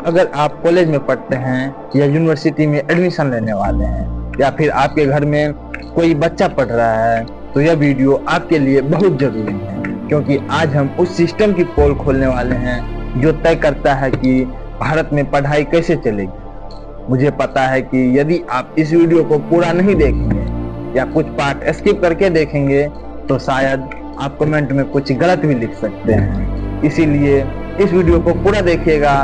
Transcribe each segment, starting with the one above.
अगर आप कॉलेज में पढ़ते हैं या यूनिवर्सिटी में एडमिशन लेने वाले हैं या फिर आपके घर में कोई बच्चा पढ़ रहा है तो यह वीडियो आपके लिए बहुत जरूरी है, क्योंकि आज हम उस सिस्टम की पोल खोलने वाले हैं जो तय करता है कि भारत में पढ़ाई कैसे चलेगी। मुझे पता है कि यदि आप इस वीडियो को पूरा नहीं देखेंगे या कुछ पार्ट स्किप करके देखेंगे तो शायद आप कमेंट में कुछ गलत भी लिख सकते हैं। इसीलिए इस वीडियो को पूरा देखिएगा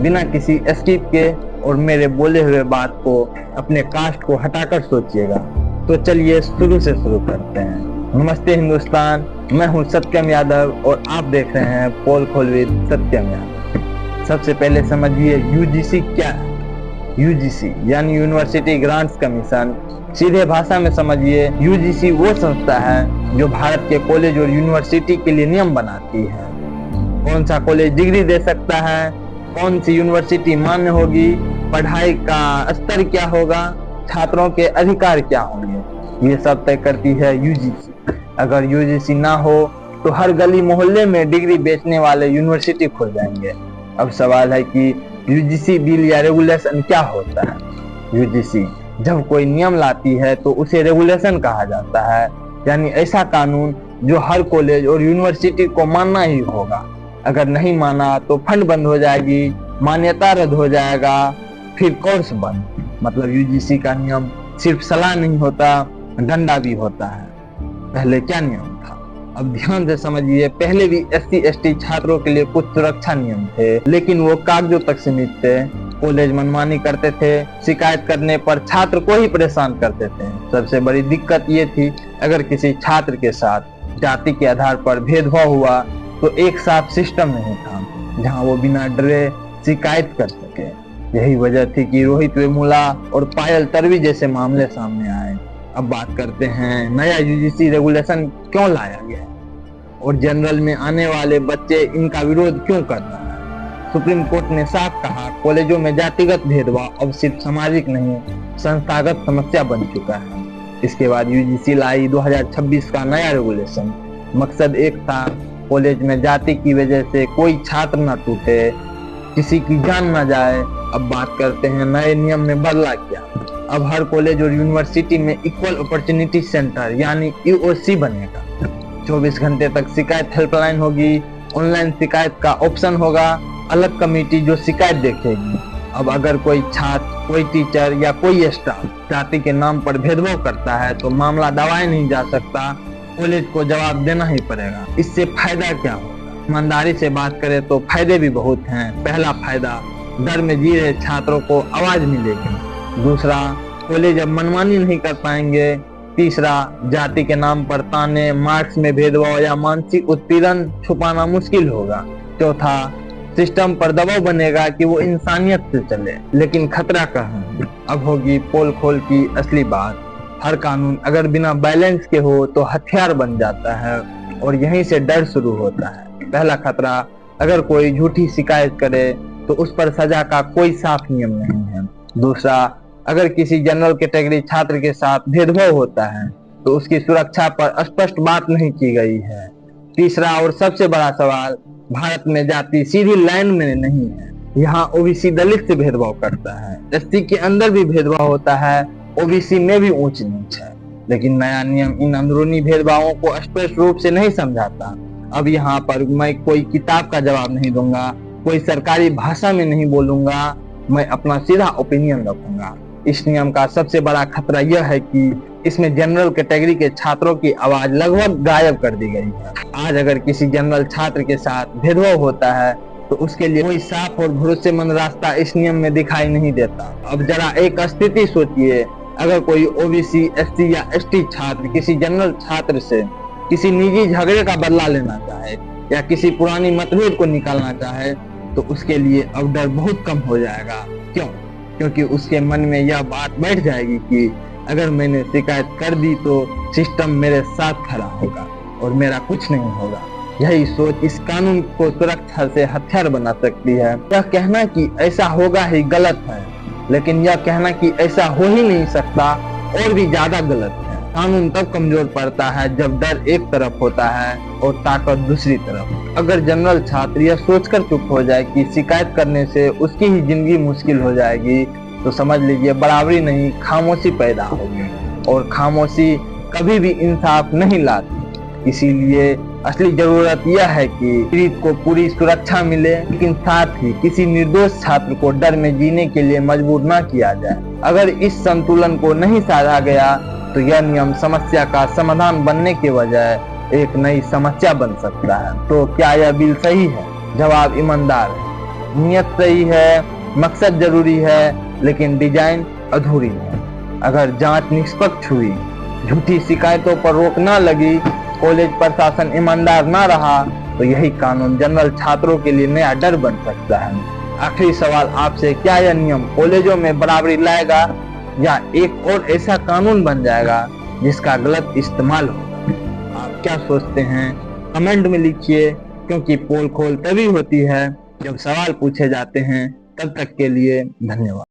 बिना किसी स्किप के और मेरे बोले हुए बात को अपने कास्ट को हटाकर सोचिएगा। तो चलिए शुरू से शुरू करते हैं। नमस्ते हिंदुस्तान, मैं हूं सत्यम यादव और आप देख रहे हैं पोल खोल विद सत्यम यादव। सबसे पहले समझिए यूजीसी क्या है। यूजीसी यानी यूनिवर्सिटी ग्रांट्स कमीशन। सीधे भाषा में समझिए, यूजीसी वो संस्था है जो भारत के कॉलेज और यूनिवर्सिटी के लिए नियम बनाती है। कौन सा कॉलेज डिग्री दे सकता है, कौन सी यूनिवर्सिटी मान्य होगी, पढ़ाई का स्तर क्या होगा, छात्रों के अधिकार क्या होंगे, ये सब तय करती है यूजीसी। अगर यूजीसी ना हो तो हर गली मोहल्ले में डिग्री बेचने वाले यूनिवर्सिटी खुल जाएंगे। अब सवाल है कि यूजीसी बिल या रेगुलेशन क्या होता है। यूजीसी जब कोई नियम लाती है तो उसे रेगुलेशन कहा जाता है, यानी ऐसा कानून जो हर कॉलेज और यूनिवर्सिटी को मानना ही होगा। अगर नहीं माना तो फंड बंद हो जाएगी, मान्यता रद्द हो जाएगा, फिर कोर्स बंद। मतलब यूजीसी का नियम सिर्फ सलाह नहीं होता, डंडा भी होता है। पहले क्या नियम था, अब ध्यान से समझिए। पहले भी SC/ST छात्रों के लिए कुछ सुरक्षा नियम थे, लेकिन वो कागजों तक सीमित थे। कॉलेज मनमानी करते थे, शिकायत करने पर छात्र को ही परेशान करते थे। सबसे बड़ी दिक्कत ये थी, अगर किसी छात्र के साथ जाति के आधार पर भेदभाव हुआ तो एक साफ सिस्टम नहीं था जहां वो बिना डरे शिकायत कर सके। यही वजह थी कि रोहित वेमुला और पायल तन्वी जैसे मामले सामने आए। अब बात करते हैं नया यूजीसी रेगुलेशन क्यों लाया गया और जनरल में आने वाले बच्चे इनका विरोध क्यों कर रहे हैं। सुप्रीम कोर्ट ने साफ कहा, कॉलेजों में जातिगत भेदभाव अब सिर्फ सामाजिक नहीं संस्थागत समस्या बन चुका है। इसके बाद यूजीसी लाई 2026 का नया रेगुलेशन। मकसद एक था, कॉलेज में जाति की वजह से कोई छात्र न टूटे, किसी की जान न जाए। अब बात करते हैं नए नियम में बदला क्या। अब हर कॉलेज और यूनिवर्सिटी में इक्वल अपॉर्चुनिटी सेंटर यानी EOC बनेगा। 24 घंटे तक शिकायत हेल्पलाइन होगी, ऑनलाइन शिकायत का ऑप्शन होगा, अलग कमेटी जो शिकायत देखेगी। अब अगर कोई छात्र, कोई टीचर या कोई स्टाफ जाति के नाम पर भेदभाव करता है तो मामला दबाया नहीं जा सकता, कॉलेज को जवाब देना ही पड़ेगा। इससे फायदा क्या होगा? ईमानदारी से बात करें तो फायदे भी बहुत हैं। पहला फायदा, डर में जी रहे छात्रों को आवाज मिलेगी। दूसरा, कॉलेज अब मनमानी नहीं कर पाएंगे। तीसरा, जाति के नाम पर ताने, मार्क्स में भेदभाव या मानसिक उत्पीड़न छुपाना मुश्किल होगा। चौथा, सिस्टम पर दबाव बनेगा कि वो इंसानियत से चले। लेकिन खतरा कहाँ है? अब होगी पोल खोल की असली बात। हर कानून अगर बिना बैलेंस के हो तो हथियार बन जाता है और यहीं से डर शुरू होता है। पहला खतरा, अगर कोई झूठी शिकायत करे तो उस पर सजा का कोई साफ नियम नहीं है। दूसरा, अगर किसी जनरल कैटेगरी छात्र के साथ भेदभाव होता है तो उसकी सुरक्षा पर स्पष्ट बात नहीं की गई है। तीसरा और सबसे बड़ा सवाल, भारत में जाति सीधी लाइन में नहीं है। यहाँ OBC दलित से भेदभाव करता है, SC के अंदर भी भेदभाव होता है, OBC में भी ऊंच नीच है। लेकिन नया नियम इन अंदरूनी भेदभावों को स्पष्ट रूप से नहीं समझाता। अब यहाँ पर मैं कोई किताब का जवाब नहीं दूंगा, कोई सरकारी भाषा में नहीं बोलूंगा, मैं अपना सीधा ओपिनियन रखूंगा। इस नियम का सबसे बड़ा खतरा यह है कि इसमें जनरल कैटेगरी के छात्रों की आवाज लगभग गायब कर दी गई है। आज अगर किसी जनरल छात्र के साथ भेदभाव होता है तो उसके लिए कोई साफ और भरोसेमंद रास्ता इस नियम में दिखाई नहीं देता। अब जरा एक स्थिति सोचिए, अगर कोई OBC, SC या ST छात्र किसी जनरल छात्र से किसी निजी झगड़े का बदला लेना चाहे या किसी पुरानी मतभेद को निकालना चाहे तो उसके लिए अब डर बहुत कम हो जाएगा। क्यों? क्योंकि उसके मन में यह बात बैठ जाएगी कि अगर मैंने शिकायत कर दी तो सिस्टम मेरे साथ खड़ा होगा और मेरा कुछ नहीं होगा। यही सोच इस कानून को सुरक्षा से हथियार बना सकती है। यह कहना कि ऐसा होगा ही गलत है, लेकिन यह कहना कि ऐसा हो ही नहीं सकता और भी ज्यादा गलत है। कानून तब कमजोर पड़ता है जब डर एक तरफ होता है और ताकत दूसरी तरफ। अगर जनरल छात्र यह सोचकर चुप हो जाए कि शिकायत करने से उसकी ही जिंदगी मुश्किल हो जाएगी, तो समझ लीजिए बराबरी नहीं, खामोशी पैदा होगी, और खामोशी कभी भी इंसाफ नहीं लाती। इसीलिए असली जरूरत यह है कि पीड़ित को पूरी सुरक्षा मिले, लेकिन साथ ही किसी निर्दोष छात्र को डर में जीने के लिए मजबूर न किया जाए। अगर इस संतुलन को नहीं साधा गया तो यह नियम समस्या का समाधान बनने के बजाय एक नई समस्या बन सकता है। तो क्या यह बिल सही है? जवाब ईमानदार है। नियत सही है, मकसद जरूरी है, लेकिन डिजाइन अधूरी है। अगर जांच निष्पक्ष हुई, झूठी शिकायतों पर रोक न लगी, कॉलेज प्रशासन ईमानदार न रहा, तो यही कानून जनरल छात्रों के लिए नया डर बन सकता है। आखिरी सवाल आपसे, क्या यह नियम कॉलेजों में बराबरी लाएगा या एक और ऐसा कानून बन जाएगा जिसका गलत इस्तेमाल होगा? आप क्या सोचते हैं? कमेंट में लिखिए, क्योंकि पोल खोल तभी होती है जब सवाल पूछे जाते हैं। तब तक के लिए धन्यवाद।